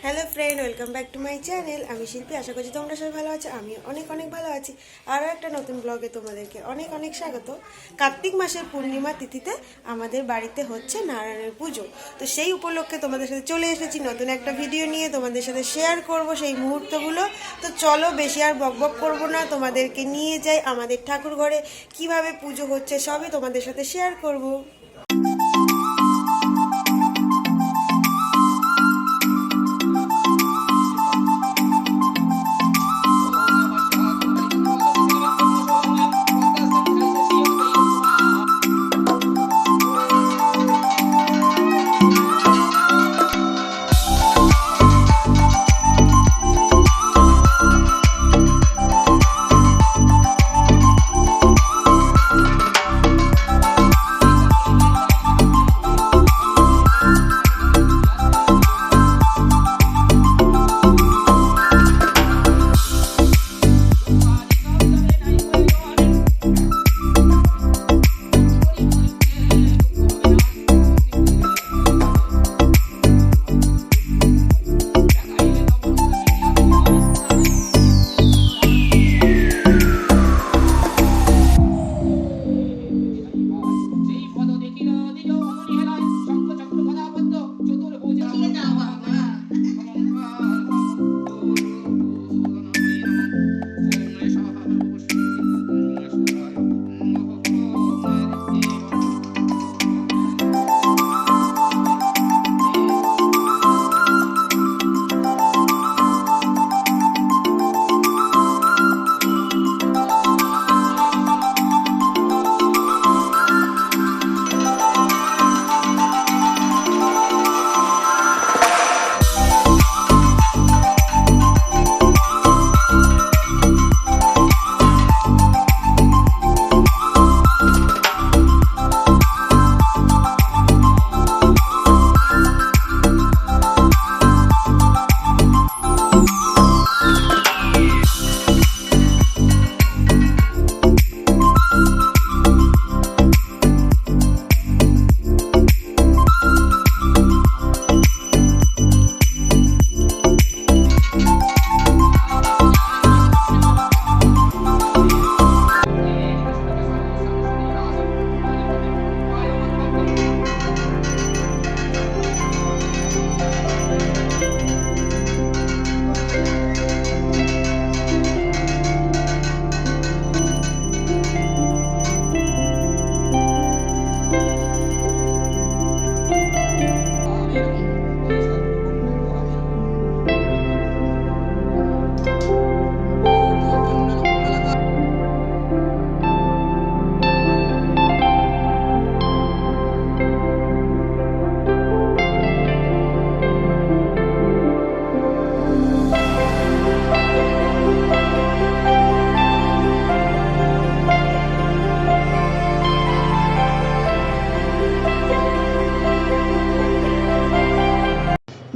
Hello friend, welcome back to my channel. আমি শিল্পী। আশা করছি তোমরা সবাই ভালো আছো। আমি অনেক অনেক ভালো আছি। আরও একটা নতুন ব্লগে তোমাদেরকে অনেক অনেক স্বাগত। কার্তিক মাসের পূর্ণিমা তিথিতে আমাদের বাড়িতে হচ্ছে নারায়ণের পুজো। তো সেই উপলক্ষে তোমাদের সাথে চলে এসেছি নতুন একটা ভিডিও নিয়ে, তোমাদের সাথে শেয়ার করব সেই মুহূর্তগুলো। তো চলো, বেশি আর বকবক করবো না, তোমাদেরকে নিয়ে যাই আমাদের ঠাকুর ঘরে কীভাবে পুজো হচ্ছে সবই তোমাদের সাথে শেয়ার করব।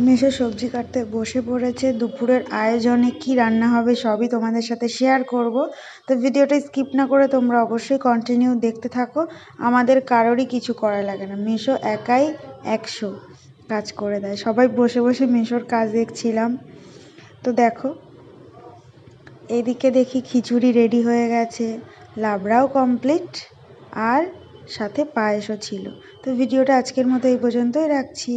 মেশো সবজি কাটতে বসে পড়েছে। দুপুরের আয়োজনে কি রান্না হবে সবই তোমাদের সাথে শেয়ার করব। তো ভিডিওটা স্কিপ না করে তোমরা অবশ্যই কন্টিনিউ দেখতে থাকো। আমাদের কারোরই কিছু করা লাগে না, মেশো একাই 100 কাজ করে দেয়। সবাই বসে বসে মেশোর কাজ দেখছিলাম। তো দেখো, এদিকে দেখি খিচুড়ি রেডি হয়ে গেছে, লাবড়াও কমপ্লিট, আর সাথে পায়েসও ছিল। তো ভিডিওটা আজকের মতো এই পর্যন্তই রাখছি।